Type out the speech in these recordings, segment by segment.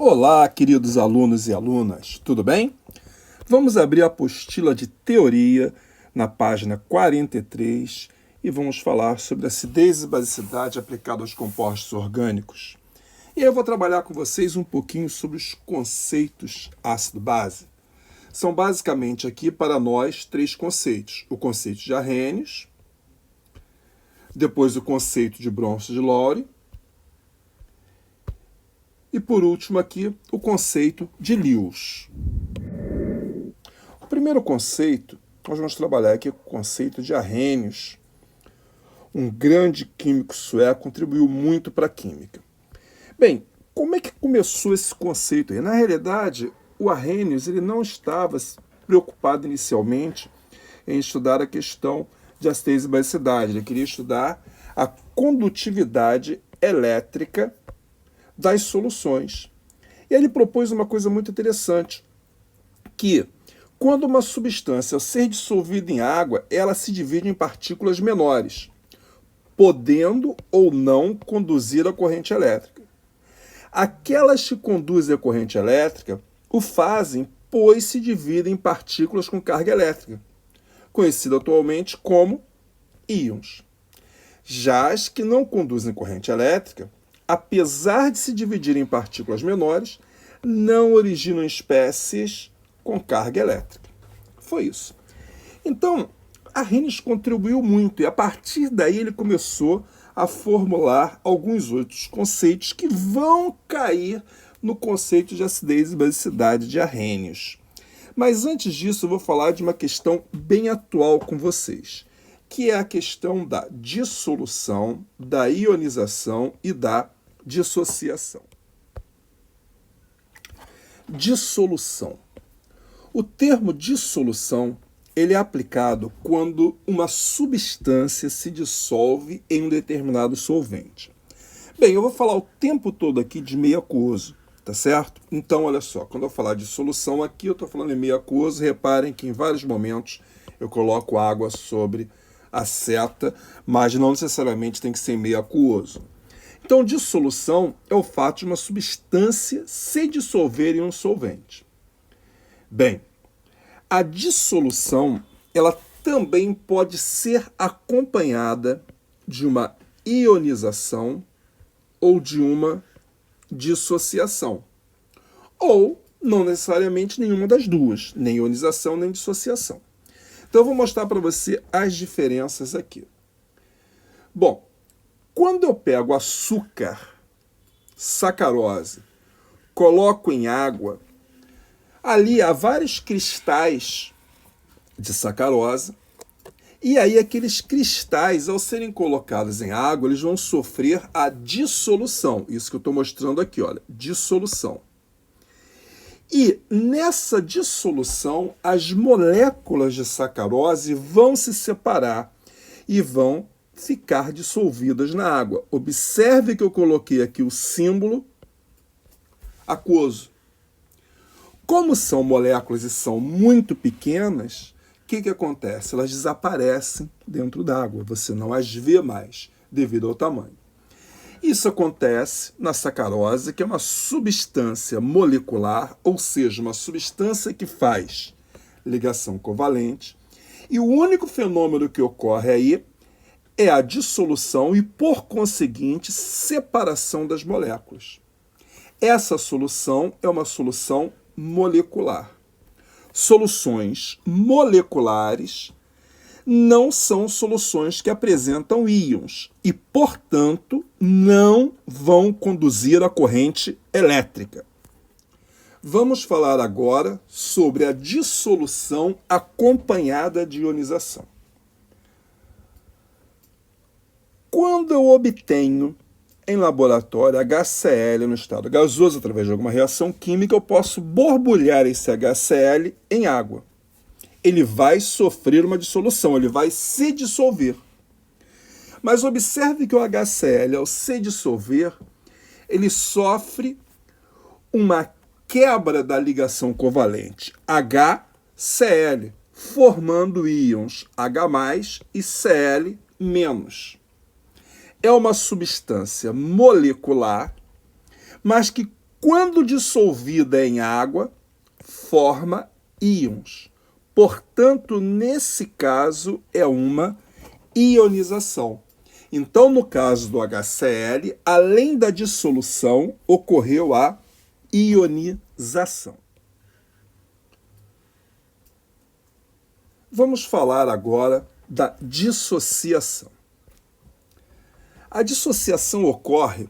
Olá, queridos alunos e alunas, tudo bem? Vamos abrir a apostila de teoria na página 43 e vamos falar sobre acidez e basicidade aplicada aos compostos orgânicos. E aí eu vou trabalhar com vocês um pouquinho sobre os conceitos ácido-base. São basicamente aqui para nós três conceitos: o conceito de Arrhenius, depois o conceito de Bronsted de Lowry, e por último aqui, o conceito de Lewis. O primeiro conceito, nós vamos trabalhar aqui com o conceito de Arrhenius. Um grande químico sueco, contribuiu muito para a química. Bem, como é que começou esse conceito aí? Na realidade, o Arrhenius ele não estava preocupado inicialmente em estudar a questão de acidez e basicidade. Ele queria estudar a condutividade elétrica das soluções. E ele propôs uma coisa muito interessante, que quando uma substância, ao ser dissolvida em água, ela se divide em partículas menores, podendo ou não conduzir a corrente elétrica. Aquelas que conduzem a corrente elétrica o fazem, pois se dividem em partículas com carga elétrica, conhecido atualmente como íons. Já as que não conduzem corrente elétrica, apesar de se dividirem em partículas menores, não originam espécies com carga elétrica. Foi isso. Então, Arrhenius contribuiu muito e a partir daí ele começou a formular alguns outros conceitos que vão cair no conceito de acidez e basicidade de Arrhenius. Mas antes disso eu vou falar de uma questão bem atual com vocês, que é a questão da dissolução, da ionização e da dissociação. Dissolução. O termo dissolução ele é aplicado quando uma substância se dissolve em um determinado solvente. Bem, eu vou falar o tempo todo aqui de meio aquoso, tá certo? Então, olha só, quando eu falar de solução aqui, eu estou falando em meio aquoso. Reparem que em vários momentos eu coloco água sobre a seta, mas não necessariamente tem que ser em meio aquoso. Então, dissolução é o fato de uma substância se dissolver em um solvente. Bem, a dissolução ela também pode ser acompanhada de uma ionização ou de uma dissociação. Ou, não necessariamente nenhuma das duas, nem ionização nem dissociação. Então, eu vou mostrar para você as diferenças aqui. Bom, quando eu pego açúcar, sacarose, coloco em água, ali há vários cristais de sacarose, e aí aqueles cristais, ao serem colocados em água, eles vão sofrer a dissolução. Isso que eu estou mostrando aqui, olha, dissolução. E nessa dissolução, as moléculas de sacarose vão se separar e vão ficar dissolvidas na água. Observe que eu coloquei aqui o símbolo aquoso. Como são moléculas e são muito pequenas, o que acontece? Elas desaparecem dentro d'água. Você não as vê mais devido ao tamanho. Isso acontece na sacarose, que é uma substância molecular, ou seja, uma substância que faz ligação covalente. E o único fenômeno que ocorre aí é a dissolução e, por conseguinte, separação das moléculas. Essa solução é uma solução molecular. Soluções moleculares não são soluções que apresentam íons e, portanto, não vão conduzir a corrente elétrica. Vamos falar agora sobre a dissolução acompanhada de ionização. Quando eu obtenho em laboratório HCl no estado gasoso, através de alguma reação química, eu posso borbulhar esse HCl em água. Ele vai sofrer uma dissolução, ele vai se dissolver. Mas observe que o HCl, ao se dissolver, ele sofre uma quebra da ligação covalente HCl, formando íons H+, e Cl-. É uma substância molecular, mas que Quando dissolvida em água, forma íons. Portanto, nesse caso, é uma ionização. Então, no caso do HCl, além da dissolução, ocorreu a ionização. Vamos falar agora da dissociação. A dissociação ocorre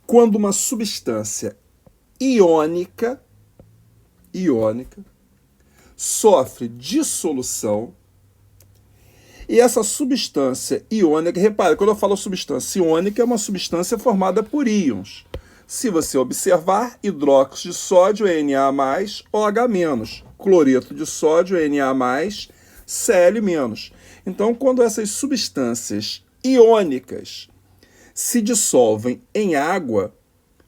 quando uma substância iônica sofre dissolução e essa substância iônica, repare, quando eu falo substância iônica, é uma substância formada por íons. Se você observar, hidróxido de sódio, Na+, OH-, cloreto de sódio, Na+, Cl-. Então, quando essas substâncias iônicas se dissolvem em água,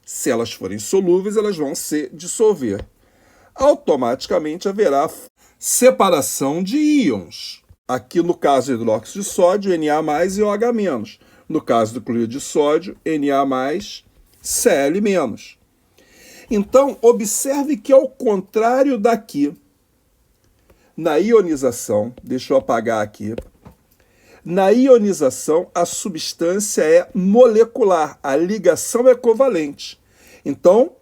se elas forem solúveis, elas vão se dissolver. Automaticamente haverá separação de íons. Aqui no caso do hidróxido de sódio, Na+ e OH-. No caso do cloreto de sódio, Na+, Cl-. Então, observe que ao contrário daqui, na ionização, deixa eu apagar aqui, na ionização a substância é molecular, a ligação é covalente. Então,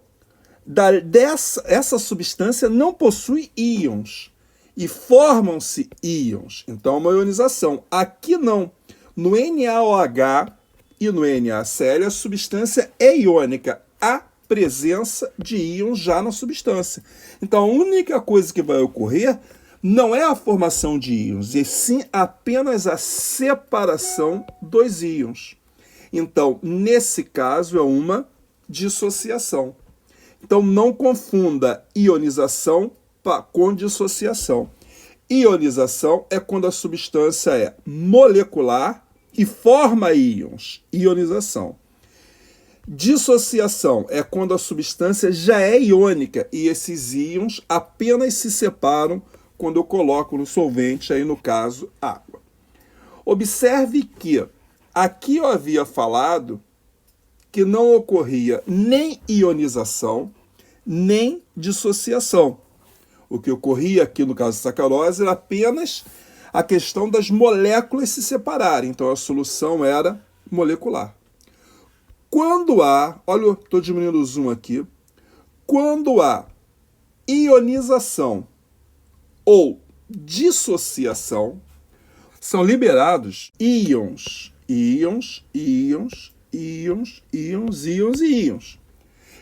essa substância não possui íons e formam-se íons. Então, é uma ionização. Aqui não. No NaOH e no NaCl, a substância é iônica. Há presença de íons já na substância. Então, a única coisa que vai ocorrer não é a formação de íons, e sim apenas a separação dos íons. Então, nesse caso, é uma dissociação. Então, não confunda ionização com dissociação. Ionização é quando a substância é molecular e forma íons. Ionização. Dissociação é quando a substância já é iônica e esses íons apenas se separam quando eu coloco no solvente, aí no caso, água. Observe que aqui eu havia falado que não ocorria nem ionização, nem dissociação. O que ocorria aqui no caso da sacarose era apenas a questão das moléculas se separarem. Então a solução era molecular. Quando há, olha, estou diminuindo o zoom aqui, quando há ionização ou dissociação, são liberados íons, íons, íons, íons, íons, íons e íons.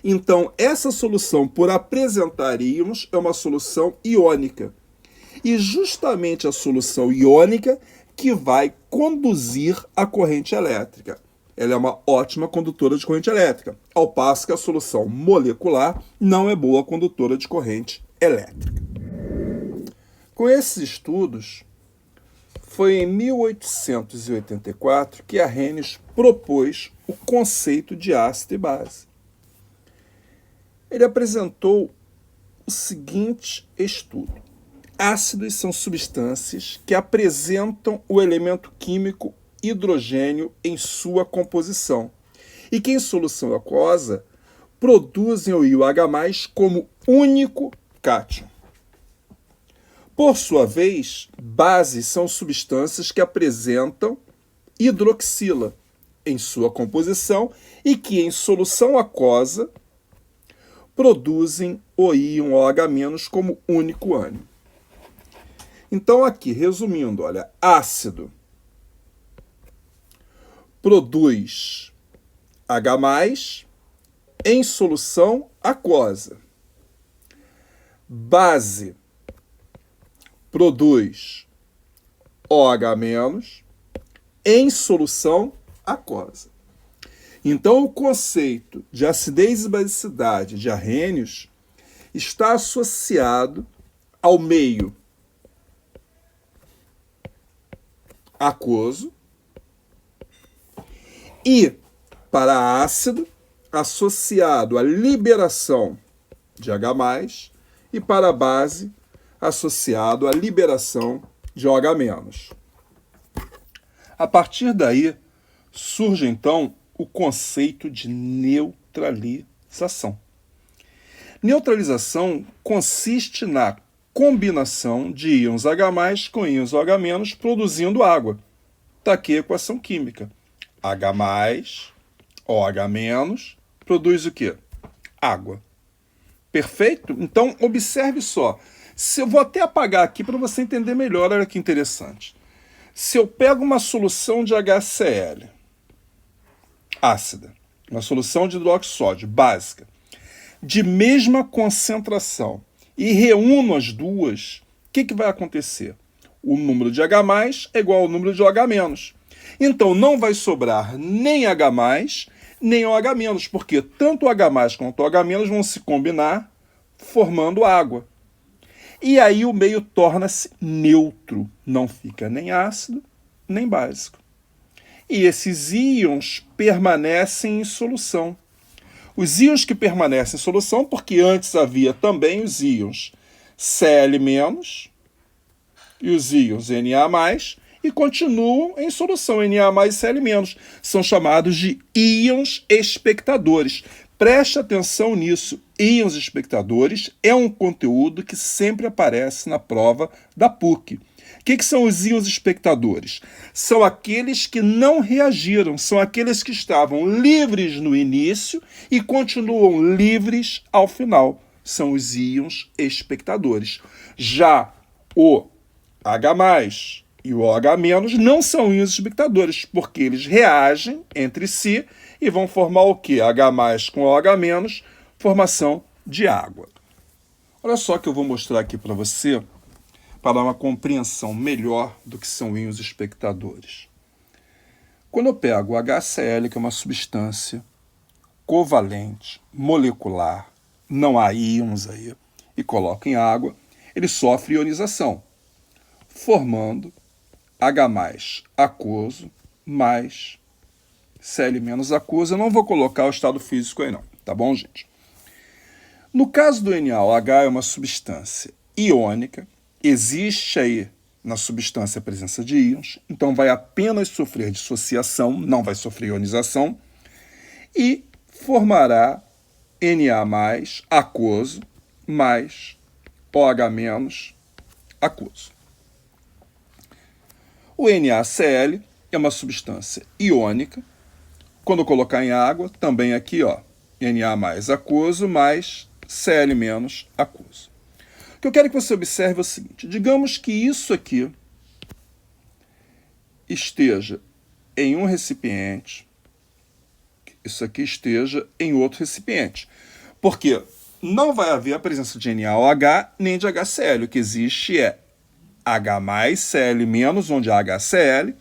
Então, essa solução, por apresentar íons, é uma solução iônica. E justamente a solução iônica que vai conduzir a corrente elétrica. Ela é uma ótima condutora de corrente elétrica, ao passo que a solução molecular não é boa condutora de corrente elétrica. Com esses estudos, foi em 1884 que Arrhenius propôs o conceito de ácido e base. Ele apresentou o seguinte estudo. Ácidos são substâncias que apresentam o elemento químico hidrogênio em sua composição e que em solução aquosa produzem o íon H+ como único cátion. Por sua vez, bases são substâncias que apresentam hidroxila em sua composição e que, em solução aquosa, produzem o íon OH- como único ânion. Então, aqui, resumindo, olha, ácido produz H+ em solução aquosa. Base produz OH- em solução aquosa. Então, o conceito de acidez e basicidade de Arrhenius está associado ao meio aquoso e, para ácido, associado à liberação de H+, e para a base, associado à liberação de OH-. A partir daí, surge então o conceito de neutralização. Neutralização consiste na combinação de íons H+, com íons OH-, produzindo água. Está aqui a equação química. H+, OH-, produz o quê? Água. Perfeito? Então, observe só. Se eu vou até apagar aqui para você entender melhor, olha que interessante. Se eu pego uma solução de HCl, ácida, uma solução de hidróxido de sódio, básica, de mesma concentração, e reúno as duas, o que vai acontecer? O número de H+ é igual ao número de OH-. Então, não vai sobrar nem H+, nem OH-, porque tanto o H+ quanto o OH- vão se combinar, formando água. E aí o meio torna-se neutro, não fica nem ácido, nem básico. E esses íons permanecem em solução. Os íons que permanecem em solução, porque antes havia também os íons Cl- e os íons Na+, e continuam em solução, Na+ e Cl-. São chamados de íons espectadores. Preste atenção nisso. Íons espectadores é um conteúdo que sempre aparece na prova da PUC. O que são os íons espectadores? São aqueles que não reagiram, são aqueles que estavam livres no início e continuam livres ao final. São os íons espectadores. Já o H+ e o OH- não são íons espectadores, porque eles reagem entre si e vão formar o quê? H+ com OH-, formação de água. Olha só que eu vou mostrar aqui para você, para dar uma compreensão melhor do que são íons espectadores. Quando eu pego o HCl, que é uma substância covalente, molecular, não há íons aí, e coloco em água, ele sofre ionização, formando H+ aquoso mais Cl- aquoso. Eu não vou colocar o estado físico aí não, tá bom, gente? No caso do NaOH, é uma substância iônica, existe aí na substância a presença de íons, então vai apenas sofrer dissociação, não vai sofrer ionização, e formará Na+ aquoso mais OH- aquoso. O NaCl é uma substância iônica. Quando eu colocar em água, também aqui, ó, Na+ aquoso mais Cl- aquoso. O que eu quero que você observe é o seguinte: digamos que isso aqui esteja em um recipiente, isso aqui esteja em outro recipiente. Porque não vai haver a presença de NaOH nem de HCl. O que existe é H+, Cl-, onde há HCl,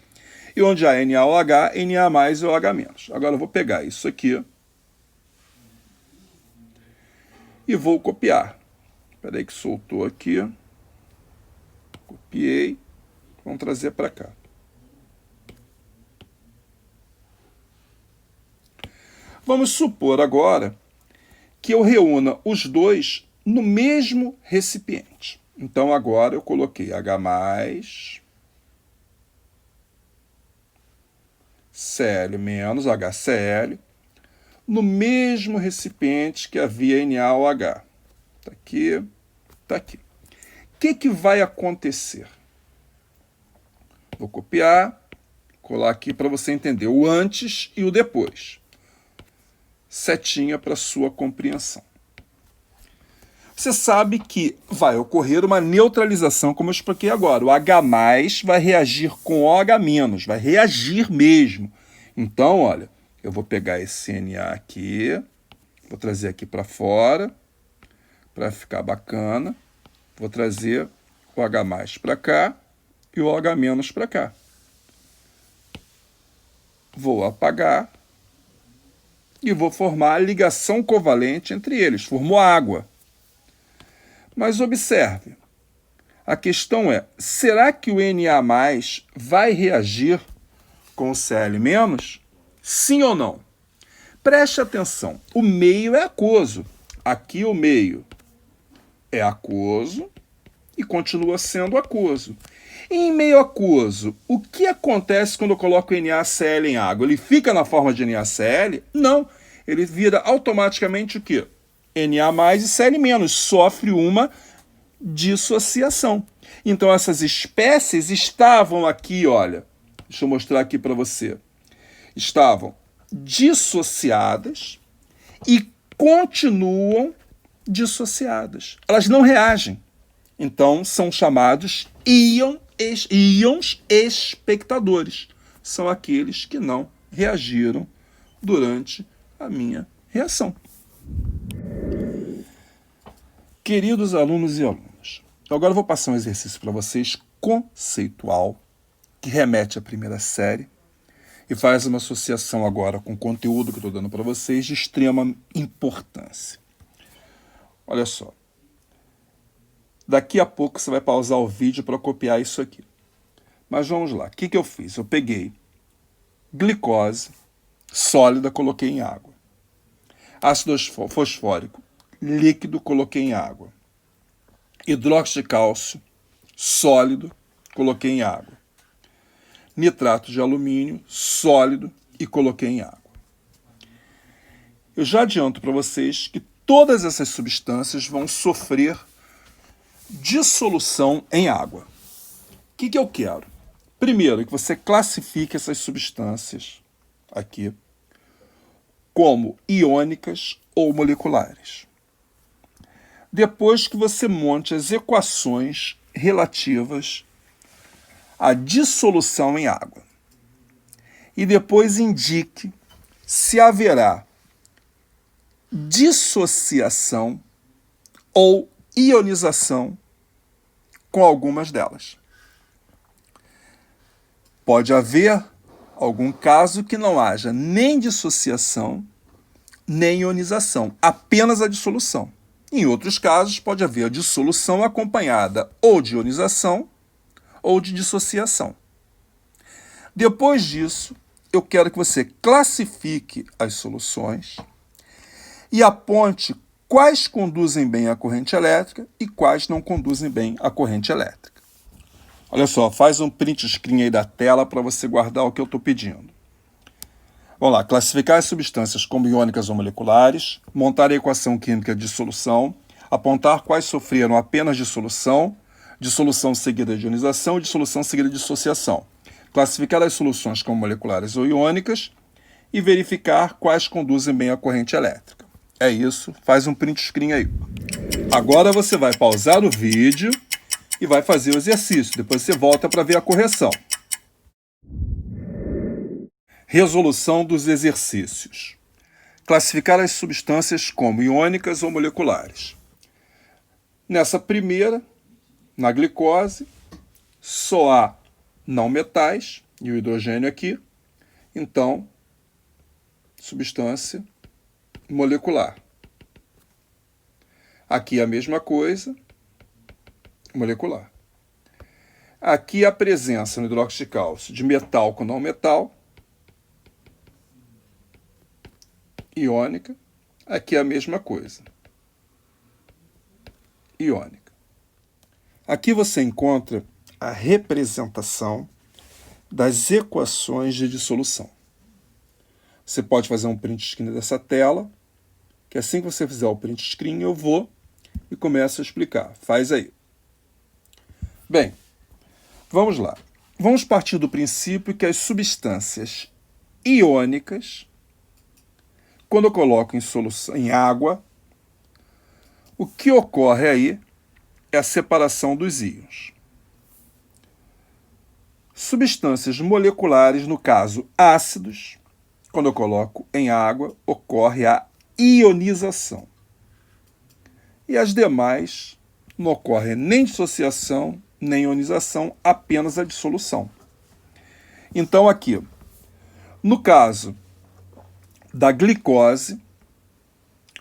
e onde há NaOH, Na+ e OH-. Agora eu vou pegar isso aqui e vou copiar. Espera aí que soltou aqui. Copiei. Vamos trazer para cá. Vamos supor agora que eu reúna os dois no mesmo recipiente. Então agora eu coloquei H+, Cl- HCl, no mesmo recipiente que havia NaOH. Está aqui, está aqui. O que vai acontecer? Vou copiar, colar aqui para você entender o antes e o depois. Setinha para sua compreensão. Você sabe que vai ocorrer uma neutralização, como eu expliquei agora. O H+ vai reagir com OH-, vai reagir mesmo. Então, olha, eu vou pegar esse Na aqui, vou trazer aqui para fora, para ficar bacana. Vou trazer o H+ para cá e o OH- para cá. Vou apagar e vou formar a ligação covalente entre eles. Formou água. Mas observe, a questão é, será que o Na+ vai reagir com o Cl-? Sim ou não? Preste atenção, o meio é aquoso. Aqui o meio é aquoso e continua sendo aquoso. Em meio aquoso, o que acontece quando eu coloco NaCl em água? Ele fica na forma de NaCl? Não, ele vira automaticamente o quê? Na e Cl-, sofre uma dissociação. Então essas espécies estavam aqui, olha, deixa eu mostrar aqui para você, estavam dissociadas e continuam dissociadas. Elas não reagem. Então são chamados íons espectadores. São aqueles que não reagiram durante a minha reação. Queridos alunos e alunas, agora eu vou passar um exercício para vocês conceitual, que remete à primeira série e faz uma associação agora com o conteúdo que eu estou dando para vocês de extrema importância. Olha só. Daqui a pouco você vai pausar o vídeo para copiar isso aqui. Mas vamos lá. O que eu fiz? Eu peguei glicose sólida, coloquei em água. Ácido fosfórico líquido, coloquei em água. Hidróxido de cálcio sólido, coloquei em água. Nitrato de alumínio sólido e coloquei em água. Eu já adianto para vocês que todas essas substâncias vão sofrer dissolução em água. O que eu quero? Primeiro, que você classifique essas substâncias aqui como iônicas ou moleculares. Depois que você monte as equações relativas à dissolução em água. E depois indique se haverá dissociação ou ionização com algumas delas. Pode haver algum caso que não haja nem dissociação, nem ionização, apenas a dissolução. Em outros casos, pode haver a dissolução acompanhada ou de ionização ou de dissociação. Depois disso, eu quero que você classifique as soluções e aponte quais conduzem bem a corrente elétrica e quais não conduzem bem a corrente elétrica. Olha só, faz um print screen aí da tela para você guardar o que eu estou pedindo. Vamos lá, classificar as substâncias como iônicas ou moleculares, montar a equação química de dissolução, apontar quais sofreram apenas dissolução, dissolução seguida de ionização e dissolução seguida de dissociação. Classificar as soluções como moleculares ou iônicas e verificar quais conduzem bem a corrente elétrica. É isso, faz um print screen aí. Agora você vai pausar o vídeo e vai fazer o exercício. Depois você volta para ver a correção. Resolução dos exercícios. Classificar as substâncias como iônicas ou moleculares. Nessa primeira, na glicose, só há não metais, e o hidrogênio aqui, então, substância molecular. Aqui a mesma coisa, molecular. Aqui a presença no hidróxido de cálcio de metal com não metal, iônica. Aqui a mesma coisa, iônica. Aqui você encontra a representação das equações de dissolução. Você pode fazer um print screen dessa tela, que assim que você fizer o print screen, eu vou e começo a explicar. Faz aí. Bem, vamos lá. Vamos partir do princípio que as substâncias iônicas, quando eu coloco em solução, em água, o que ocorre aí é a separação dos íons. Substâncias moleculares, no caso ácidos, quando eu coloco em água, ocorre a ionização. E as demais não ocorre nem dissociação, nem ionização, apenas a dissolução. Então aqui, no caso da glicose,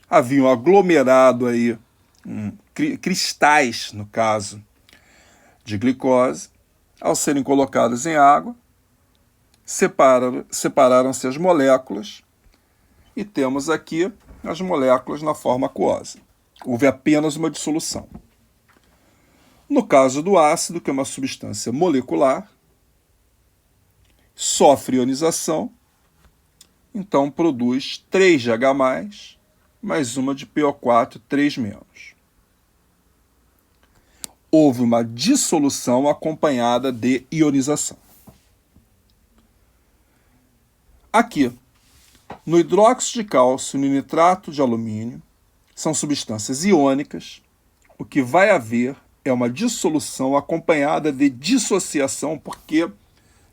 havia um aglomerado aí, cristais, no caso, de glicose. Ao serem colocados em água, separaram-se as moléculas e temos aqui as moléculas na forma aquosa. Houve apenas uma dissolução. No caso do ácido, que é uma substância molecular, sofre ionização, então produz 3GH+, mais uma de PO4, 3 menos. Houve uma dissolução acompanhada de ionização. Aqui, no hidróxido de cálcio e no nitrato de alumínio, são substâncias iônicas. O que vai haver é uma dissolução acompanhada de dissociação, porque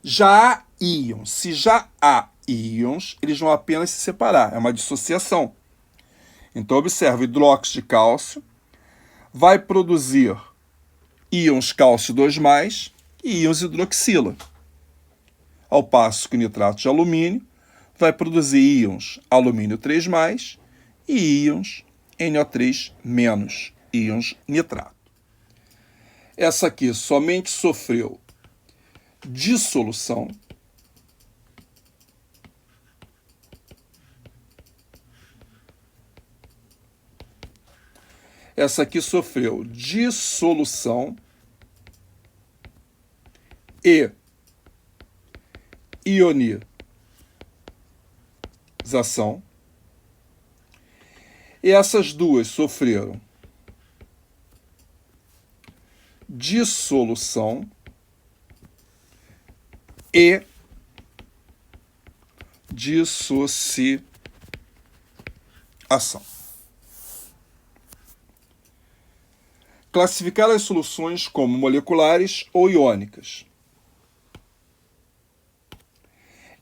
já há íons. Se já há íons, eles vão apenas se separar. É uma dissociação. Então, observe, o hidróxido de cálcio vai produzir íons cálcio 2+, e íons hidroxila. Ao passo que o nitrato de alumínio vai produzir íons alumínio 3+, e íons NO3-, íons nitrato. Essa aqui somente sofreu dissolução. Essa aqui sofreu dissolução e ionização. E essas duas sofreram dissolução e dissociação. Classificar as soluções como moleculares ou iônicas.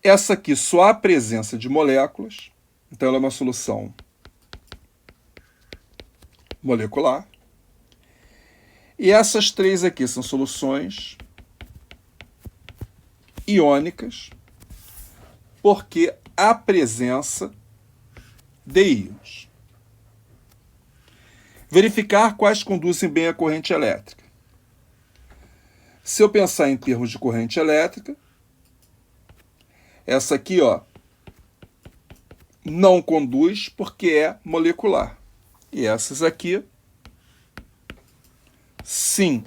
Essa aqui só há presença de moléculas, então ela é uma solução molecular. E essas três aqui são soluções iônicas, porque há presença de íons. Verificar quais conduzem bem a corrente elétrica. Se eu pensar em termos de corrente elétrica, essa aqui, ó, não conduz porque é molecular. E essas aqui, sim,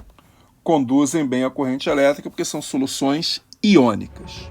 conduzem bem a corrente elétrica porque são soluções iônicas.